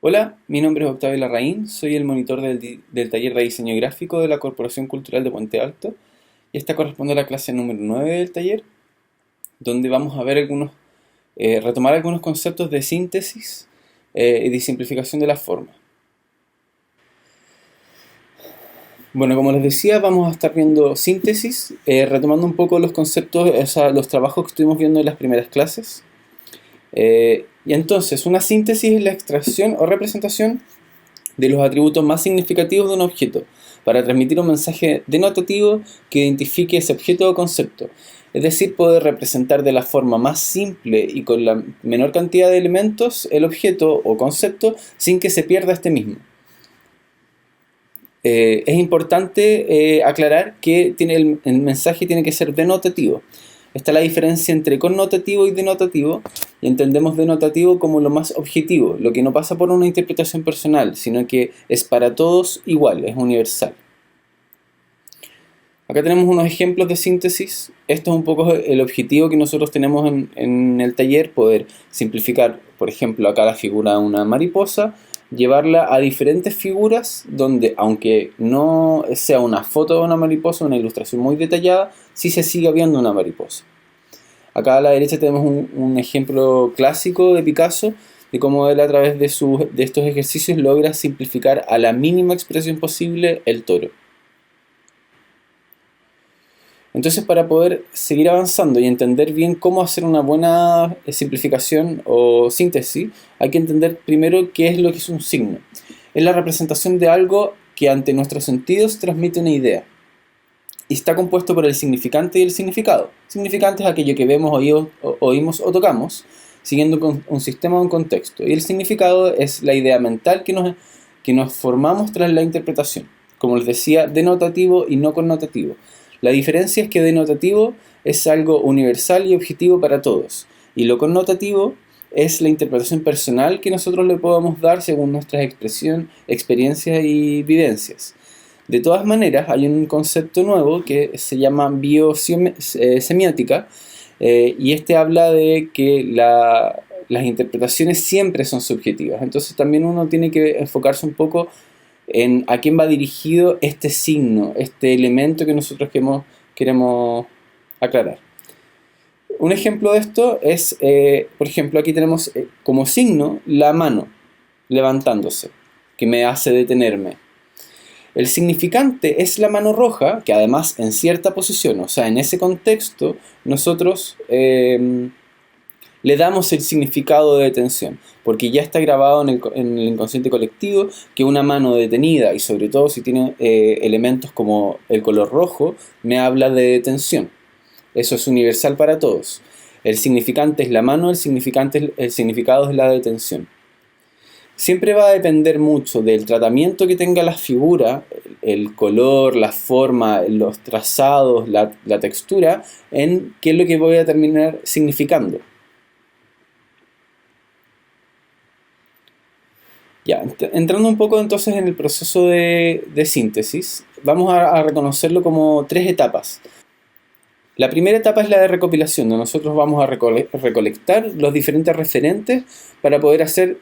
Hola, mi nombre es Octavio Larraín, soy el monitor del taller de diseño gráfico de la Corporación Cultural de Puente Alto y esta corresponde a la clase número 9 del taller, donde vamos a ver retomar algunos conceptos de síntesis y de simplificación de la forma. Bueno, como les decía, vamos a estar viendo síntesis, retomando un poco los conceptos, o sea, los trabajos que estuvimos viendo en las primeras clases. Y entonces, una síntesis es la extracción o representación de los atributos más significativos de un objeto, para transmitir un mensaje denotativo que identifique ese objeto o concepto. Es decir, poder representar de la forma más simple y con la menor cantidad de elementos el objeto o concepto sin que se pierda este mismo. Es importante aclarar que el mensaje tiene que ser denotativo. Está la diferencia entre connotativo y denotativo, y entendemos denotativo como lo más objetivo, lo que no pasa por una interpretación personal, sino que es para todos igual, es universal. Acá tenemos unos ejemplos de síntesis. Esto es un poco el objetivo que nosotros tenemos en el taller, poder simplificar, por ejemplo, acá la figura de una mariposa, llevarla a diferentes figuras donde, aunque no sea una foto de una mariposa, una ilustración muy detallada, sí se sigue viendo una mariposa. Acá a la derecha tenemos un ejemplo clásico de Picasso, de cómo él a través de estos ejercicios logra simplificar a la mínima expresión posible el toro. Entonces, para poder seguir avanzando y entender bien cómo hacer una buena simplificación o síntesis, hay que entender primero qué es lo que es un signo. Es la representación de algo que ante nuestros sentidos transmite una idea. Y está compuesto por el significante y el significado. Significante es aquello que vemos, oímos o tocamos, siguiendo un sistema o un contexto. Y el significado es la idea mental que nos formamos tras la interpretación. Como les decía, denotativo y no connotativo. La diferencia es que denotativo es algo universal y objetivo para todos, y lo connotativo es la interpretación personal que nosotros le podamos dar según nuestras experiencias y vivencias. De todas maneras, hay un concepto nuevo que se llama biosemiótica, y este habla de que las interpretaciones siempre son subjetivas. Entonces también uno tiene que enfocarse un poco en a quién va dirigido este signo, este elemento que nosotros queremos aclarar. Un ejemplo de esto es, por ejemplo, aquí tenemos como signo la mano levantándose, que me hace detenerme. El significante es la mano roja, que además en cierta posición, o sea, en ese contexto, nosotros le damos el significado de detención, porque ya está grabado en el inconsciente colectivo que una mano detenida, y sobre todo si tiene elementos como el color rojo, me habla de detención. Eso es universal para todos. El significante es la mano, el significado es la detención. Siempre va a depender mucho del tratamiento que tenga la figura, el color, la forma, los trazados, la textura, en qué es lo que voy a terminar significando. Ya, entrando un poco entonces en el proceso de síntesis, vamos a reconocerlo como tres etapas. La primera etapa es la de recopilación, donde nosotros vamos a recolectar los diferentes referentes para poder hacer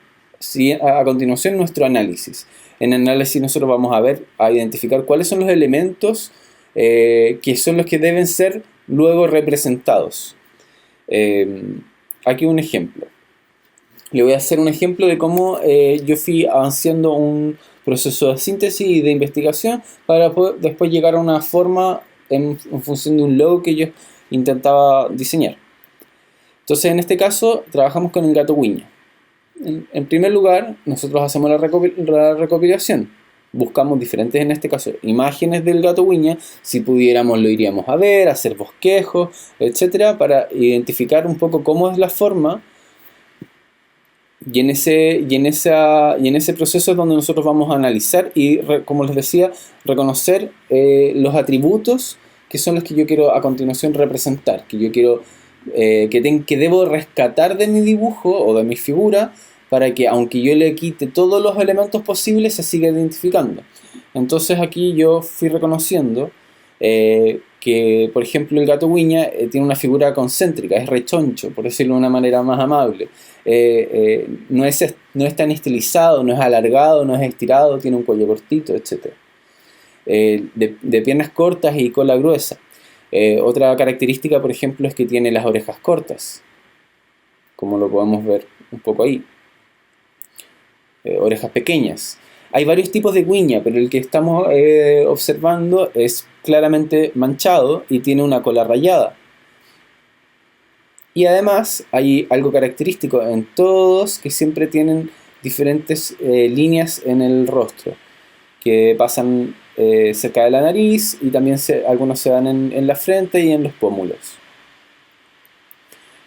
a continuación nuestro análisis. En el análisis nosotros vamos a identificar cuáles son los elementos que son los que deben ser luego representados. Aquí un ejemplo. Le voy a hacer un ejemplo de cómo yo fui avanzando un proceso de síntesis y de investigación para poder después llegar a una forma en función de un logo que yo intentaba diseñar. Entonces, en este caso, trabajamos con el gato Wiña. En primer lugar, nosotros hacemos la recopilación. Buscamos diferentes, en este caso, imágenes del gato Wiña. Si pudiéramos, lo iríamos a ver, hacer bosquejos, etcétera, para identificar un poco cómo es la forma. Y en ese proceso es donde nosotros vamos a analizar y, como les decía, reconocer los atributos que son los que yo quiero a continuación representar, que yo quiero, que debo rescatar de mi dibujo o de mi figura, para que aunque yo le quite todos los elementos posibles, se siga identificando. Entonces aquí yo fui reconociendo que, por ejemplo, el gato Wiña tiene una figura concéntrica, es rechoncho, por decirlo de una manera más amable. No es tan estilizado, no es alargado, no es estirado, tiene un cuello cortito, etc. De piernas cortas y cola gruesa. Otra característica, por ejemplo, es que tiene las orejas cortas, como lo podemos ver un poco ahí. Orejas pequeñas. Hay varios tipos de guiña, pero el que estamos observando es claramente manchado y tiene una cola rayada. Y además hay algo característico en todos, que siempre tienen diferentes líneas en el rostro, que pasan cerca de la nariz, y también algunos se dan en la frente y en los pómulos.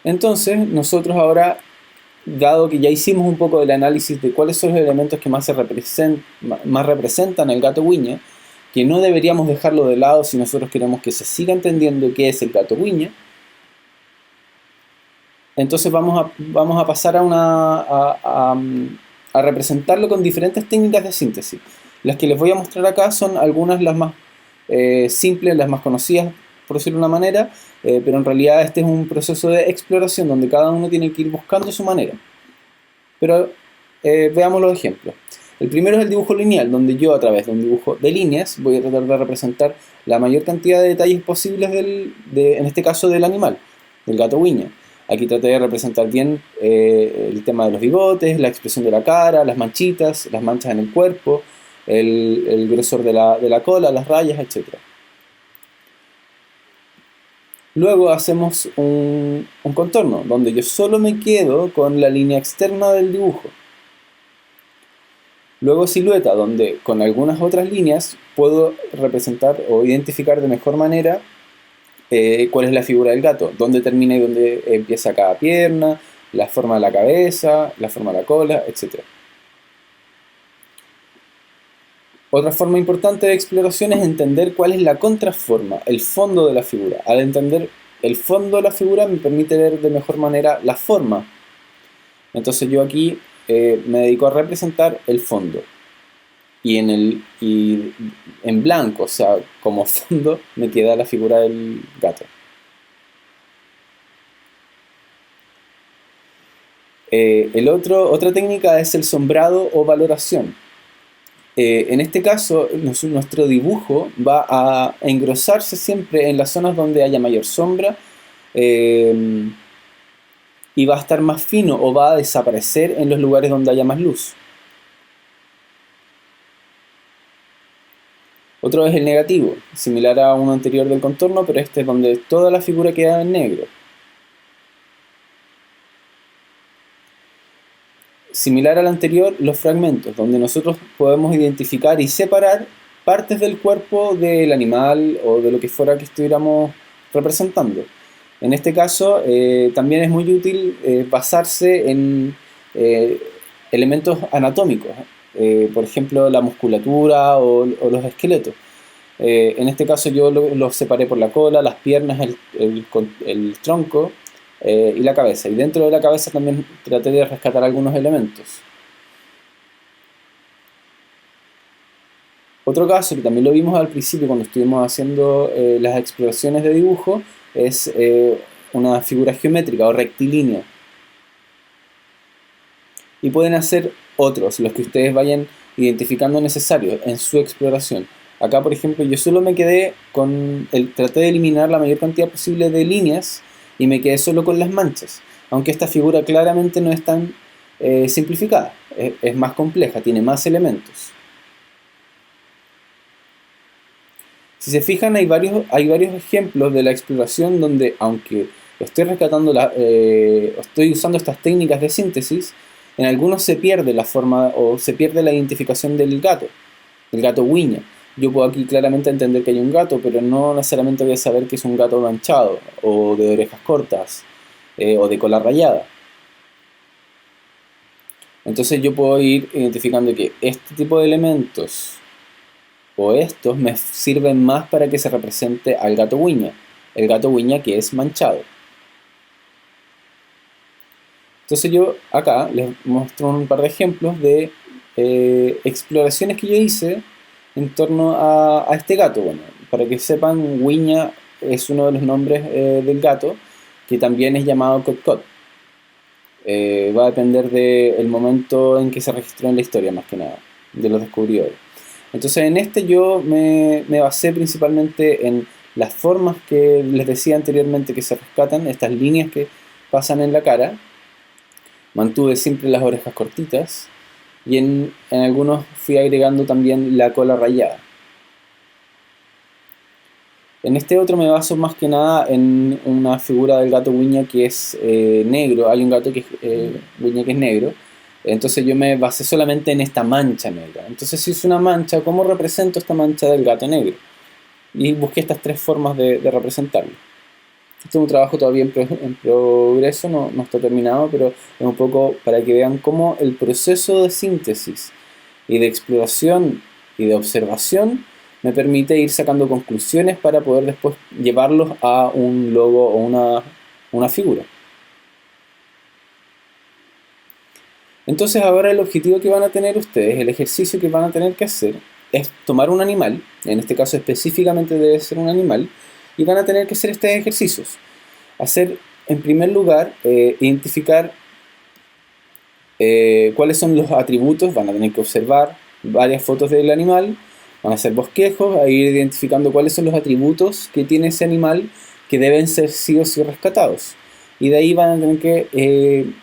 Entonces nosotros ahora, dado que ya hicimos un poco del análisis de cuáles son los elementos que más representan el gato Wiña, que no deberíamos dejarlo de lado si nosotros queremos que se siga entendiendo qué es el gato Wiña, entonces vamos a pasar a representarlo con diferentes técnicas de síntesis. Las que les voy a mostrar acá son algunas las más simples, las más conocidas, por decirlo de una manera, pero en realidad este es un proceso de exploración donde cada uno tiene que ir buscando su manera. Pero veamos los ejemplos. El primero es el dibujo lineal, donde yo, a través de un dibujo de líneas, voy a tratar de representar la mayor cantidad de detalles posibles en este caso del animal, del gato Wiña. Aquí traté de representar bien el tema de los bigotes, la expresión de la cara, las manchitas, las manchas en el cuerpo, el grosor de la cola, las rayas, etc. Luego hacemos un contorno, donde yo solo me quedo con la línea externa del dibujo. Luego silueta, donde con algunas otras líneas puedo representar o identificar de mejor manera cuál es la figura del gato, dónde termina y dónde empieza cada pierna, la forma de la cabeza, la forma de la cola, etc. Otra forma importante de exploración es entender cuál es la contraforma, el fondo de la figura. Al entender el fondo de la figura me permite ver de mejor manera la forma. Entonces yo aquí me dedico a representar el fondo. Y en blanco, o sea, como fondo, me queda la figura del gato. Otra técnica es el sombrado o valoración. En este caso, nuestro dibujo va a engrosarse siempre en las zonas donde haya mayor sombra, y va a estar más fino o va a desaparecer en los lugares donde haya más luz. Otro es el negativo, similar a uno anterior del contorno, pero este es donde toda la figura queda en negro. Similar al anterior, los fragmentos, donde nosotros podemos identificar y separar partes del cuerpo del animal o de lo que fuera que estuviéramos representando. En este caso, también es muy útil basarse en elementos anatómicos, por ejemplo, la musculatura o los esqueletos. En este caso yo los separé por la cola, las piernas, el tronco y la cabeza. Y dentro de la cabeza también traté de rescatar algunos elementos. Otro caso, que también lo vimos al principio cuando estuvimos haciendo las exploraciones de dibujo, es una figura geométrica o rectilínea. Y pueden hacer otros, los que ustedes vayan identificando necesarios en su exploración. Acá, por ejemplo, yo solo me quedé traté de eliminar la mayor cantidad posible de líneas y me quedé solo con las manchas, aunque esta figura claramente no es tan simplificada, es más compleja, tiene más elementos. Si se fijan, hay varios ejemplos de la exploración donde, aunque estoy rescatando estoy usando estas técnicas de síntesis, en algunos se pierde la forma o se pierde la identificación del gato Wiña. Yo puedo aquí claramente entender que hay un gato, pero no necesariamente voy a saber que es un gato manchado, o de orejas cortas, o de cola rayada. Entonces yo puedo ir identificando que este tipo de elementos, o estos, me sirven más para que se represente al gato Wiña, el gato Wiña que es manchado. Entonces yo acá les muestro un par de ejemplos de exploraciones que yo hice en torno a este gato. Bueno, para que sepan, Wiña es uno de los nombres del gato, que también es llamado Cot-Cot. Va a depender del momento en que se registró en la historia, más que nada, de los descubridores. Entonces en este yo me basé principalmente en las formas que les decía anteriormente que se rescatan, estas líneas que pasan en la cara. Mantuve siempre las orejas cortitas y en algunos fui agregando también la cola rayada. En este otro me baso más que nada en una figura del gato Wiña que es negro. Hay un gato que es Wiña que es negro. Entonces yo me basé solamente en esta mancha negra. Entonces si es una mancha, ¿cómo represento esta mancha del gato negro? Y busqué estas tres formas de representarlo. Este es un trabajo todavía en progreso, no está terminado, pero es un poco para que vean cómo el proceso de síntesis y de exploración y de observación me permite ir sacando conclusiones para poder después llevarlos a un logo o una figura. Entonces ahora el objetivo que van a tener ustedes, el ejercicio que van a tener que hacer, es tomar un animal, en este caso específicamente debe ser un animal, y van a tener que hacer estos ejercicios. Hacer, en primer lugar, identificar cuáles son los atributos, van a tener que observar varias fotos del animal, van a hacer bosquejos, a ir identificando cuáles son los atributos que tiene ese animal que deben ser sí o sí rescatados. Y de ahí van a tener que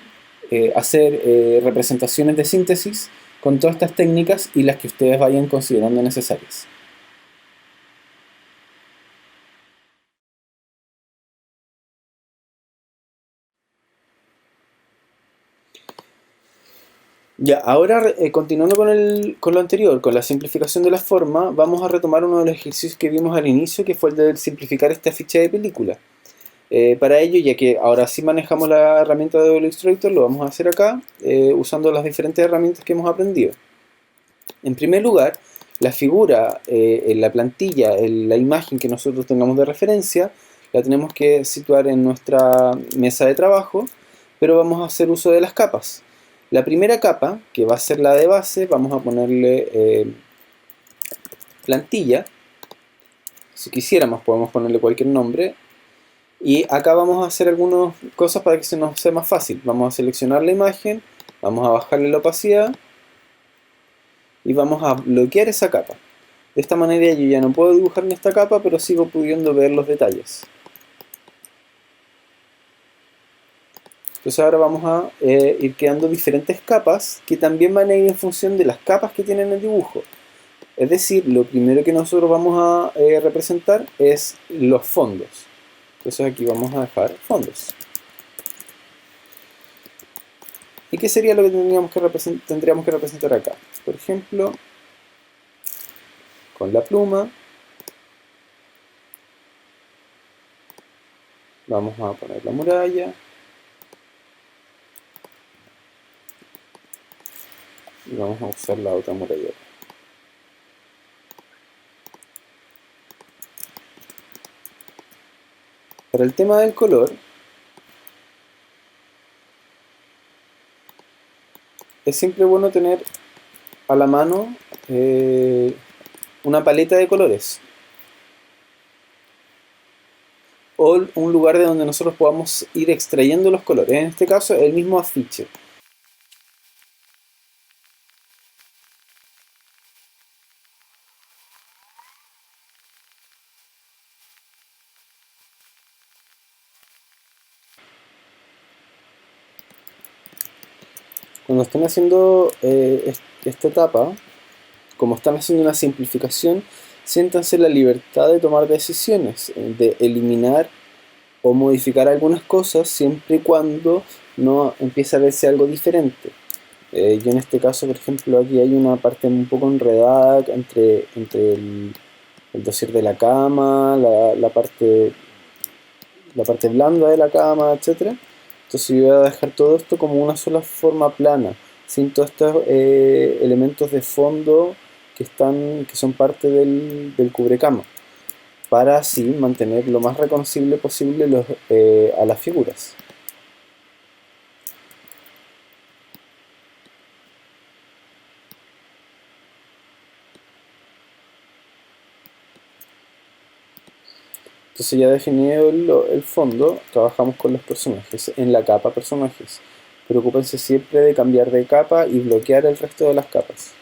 hacer representaciones de síntesis con todas estas técnicas y las que ustedes vayan considerando necesarias. Ya, ahora continuando con lo anterior, con la simplificación de la forma, vamos a retomar uno de los ejercicios que vimos al inicio, que fue el de simplificar esta ficha de película. Para ello, ya que ahora sí manejamos la herramienta de Illustrator, lo vamos a hacer acá, usando las diferentes herramientas que hemos aprendido. En primer lugar, la figura, en la plantilla, la imagen que nosotros tengamos de referencia, la tenemos que situar en nuestra mesa de trabajo, pero vamos a hacer uso de las capas. La primera capa, que va a ser la de base, vamos a ponerle plantilla. Si quisiéramos podemos ponerle cualquier nombre. Y acá vamos a hacer algunas cosas para que se nos sea más fácil. Vamos a seleccionar la imagen, vamos a bajarle la opacidad y vamos a bloquear esa capa. De esta manera yo ya no puedo dibujar en esta capa, pero sigo pudiendo ver los detalles. Entonces ahora vamos a ir creando diferentes capas que también van a ir en función de las capas que tienen el dibujo. Es decir, lo primero que nosotros vamos a representar es los fondos. Entonces aquí vamos a dejar fondos. ¿Y qué sería lo que tendríamos que representar acá? Por ejemplo, con la pluma, vamos a poner la muralla. Y vamos a usar la otra muralla. Para el tema del color, es siempre bueno tener a la mano una paleta de colores o un lugar de donde nosotros podamos ir extrayendo los colores. En este caso, el mismo afiche. Cuando estén haciendo esta etapa, como están haciendo una simplificación, siéntanse la libertad de tomar decisiones, de eliminar o modificar algunas cosas siempre y cuando no empiece a verse algo diferente. Yo en este caso, por ejemplo, aquí hay una parte un poco enredada entre el dossier de la cama, la parte blanda de la cama, etcétera. Entonces yo voy a dejar todo esto como una sola forma plana, sin todos estos elementos de fondo que son parte del cubrecama, para así mantener lo más reconocible posible a las figuras. Entonces ya definido el fondo, trabajamos con los personajes en la capa personajes. Preocúpense siempre de cambiar de capa y bloquear el resto de las capas.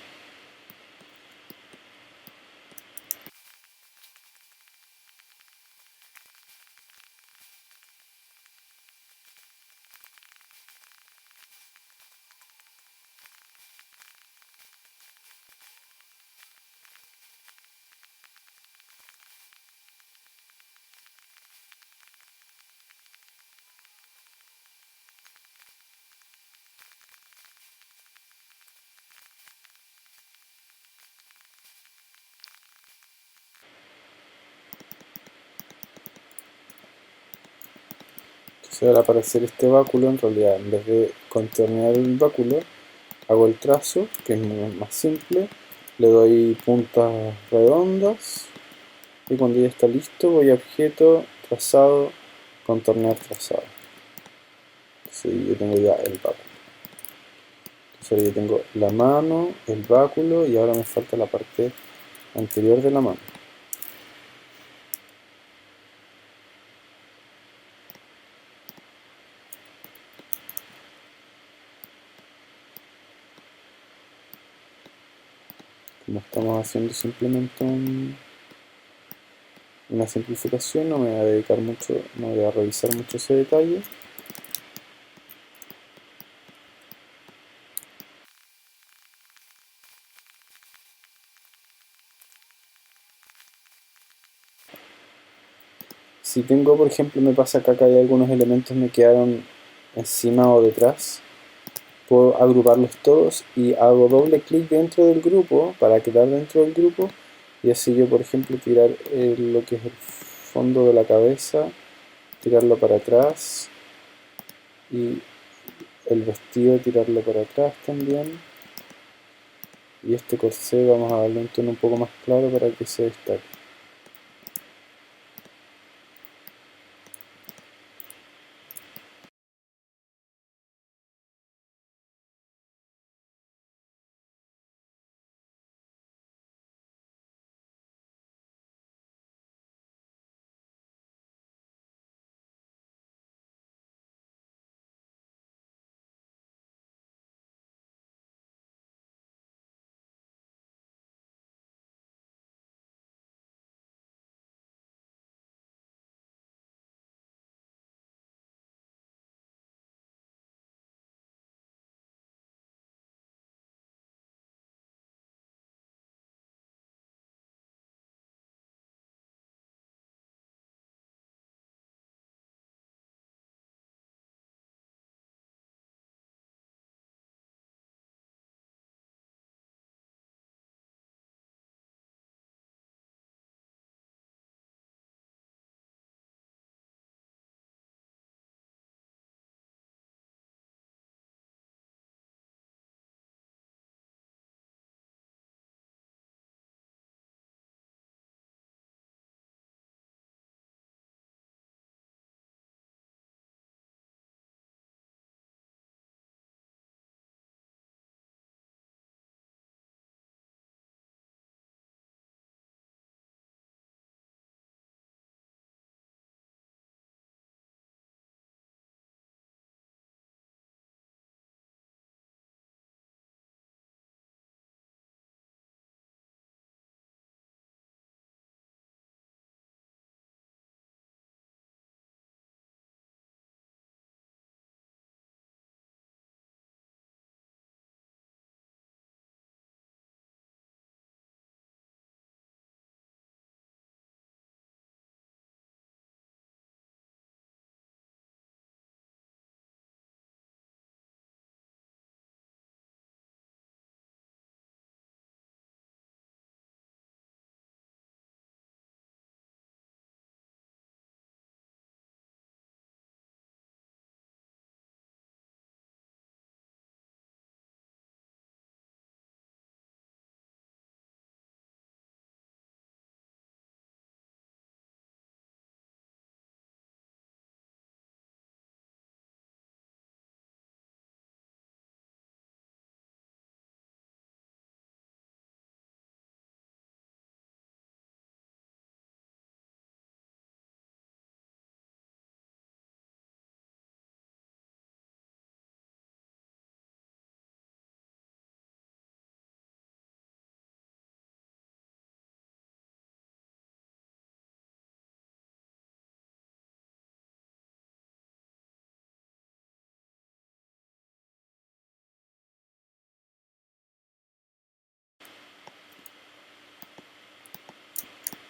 Entonces al aparecer este báculo, en realidad en vez de contornear el báculo, hago el trazo, que es más simple, le doy puntas redondas y cuando ya está listo voy a objeto, trazado, contornear trazado. Entonces yo tengo ya el báculo. Entonces ahora yo tengo la mano, el báculo y ahora me falta la parte anterior de la mano. Como estamos haciendo simplemente una simplificación, no me voy a dedicar mucho, no voy a revisar mucho ese detalle. Si tengo, por ejemplo, me pasa acá que hay algunos elementos me quedaron encima o detrás, puedo agruparlos todos y hago doble clic dentro del grupo para quedar dentro del grupo y así yo, por ejemplo, tirar lo que es el fondo de la cabeza, tirarlo para atrás y el vestido tirarlo para atrás también. Y este corsé vamos a darle un tono un poco más claro para que se destaque.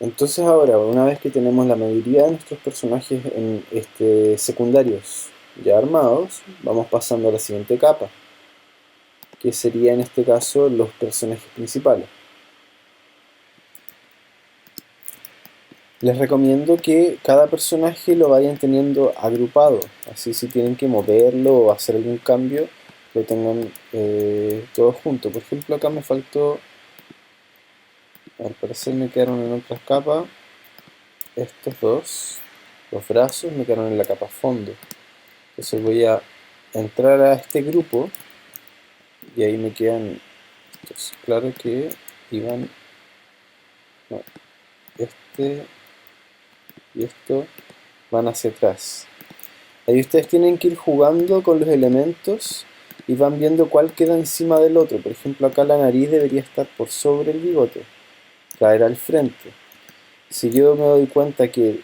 Entonces ahora, una vez que tenemos la mayoría de nuestros personajes en secundarios ya armados, vamos pasando a la siguiente capa, que sería en este caso los personajes principales. Les recomiendo que cada personaje lo vayan teniendo agrupado, así si tienen que moverlo o hacer algún cambio, lo tengan todos juntos. Por ejemplo, acá me faltó, al parecer me quedaron en otras capas, estos dos, los brazos me quedaron en la capa fondo. Entonces voy a entrar a este grupo y ahí me quedan estos. Claro que iban, no, este y esto van hacia atrás. Ahí ustedes tienen que ir jugando con los elementos y van viendo cuál queda encima del otro. Por ejemplo, acá la nariz debería estar por sobre el bigote, caer al frente. Si yo me doy cuenta que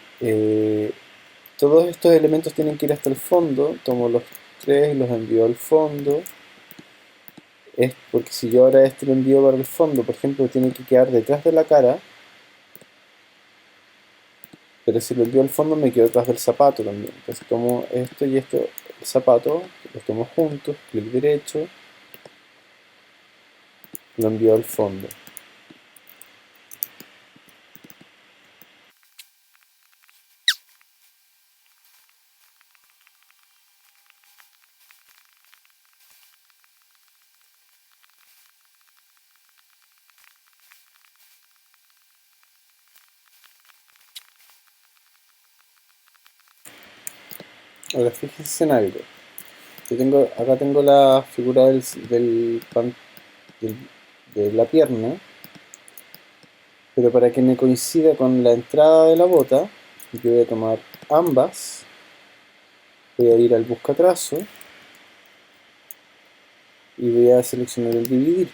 todos estos elementos tienen que ir hasta el fondo, tomo los tres y los envío al fondo. Es porque si yo ahora este lo envío para el fondo, por ejemplo, tiene que quedar detrás de la cara, pero si lo envío al fondo me quedo detrás del zapato también. Entonces tomo esto y esto, el zapato, los tomo juntos, clic derecho, lo envío al fondo. Ahora fíjense en algo. Acá tengo la figura del- de la pierna, pero para que me coincida con la entrada de la bota, yo voy a tomar ambas, voy a ir al buscatrazo y voy a seleccionar el dividir.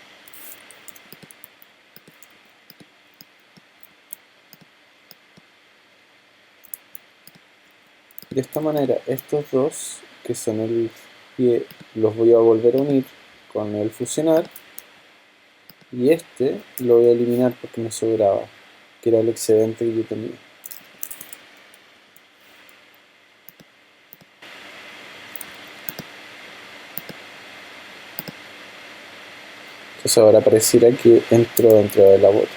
De esta manera, estos dos, que son el pie, los voy a volver a unir con el fusionar, y este lo voy a eliminar porque me sobraba, que era el excedente que yo tenía. Entonces ahora pareciera que entró dentro de la bota.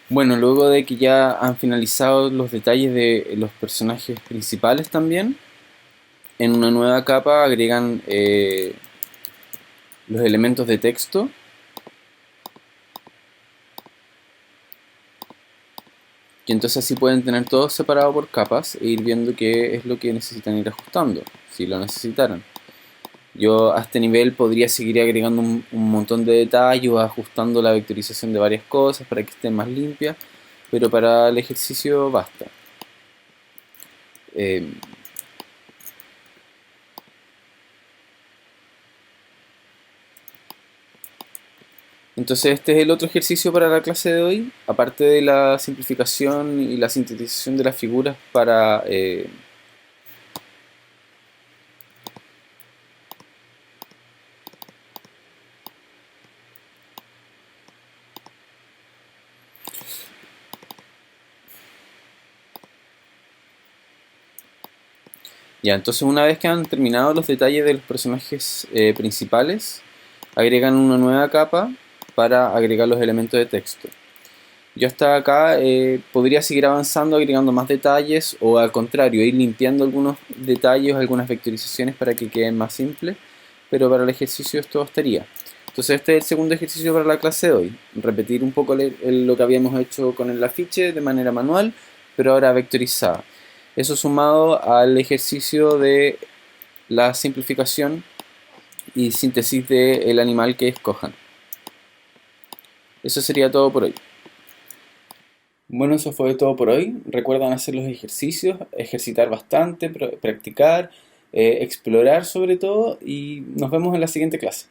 Bueno, luego de que ya han finalizado los detalles de los personajes principales también, en una nueva capa agregan los elementos de texto, y entonces así pueden tener todo separado por capas e ir viendo qué es lo que necesitan ir ajustando, si lo necesitaran. Yo a este nivel podría seguir agregando un montón de detalles o ajustando la vectorización de varias cosas para que estén más limpias, pero para el ejercicio basta. Eh, entonces este es el otro ejercicio para la clase de hoy, aparte de la simplificación y la sintetización de las figuras para ya, entonces una vez que han terminado los detalles de los personajes principales, agregan una nueva capa para agregar los elementos de texto. Yo hasta acá podría seguir avanzando agregando más detalles o al contrario, ir limpiando algunos detalles, algunas vectorizaciones para que queden más simples, pero para el ejercicio esto bastaría. Entonces este es el segundo ejercicio para la clase de hoy. Repetir un poco lo que habíamos hecho con el afiche de manera manual, pero ahora vectorizada. Eso sumado al ejercicio de la simplificación y síntesis del animal que escojan. Eso sería todo por hoy. Bueno, eso fue todo por hoy. Recuerdan hacer los ejercicios, ejercitar bastante, practicar, explorar sobre todo y nos vemos en la siguiente clase.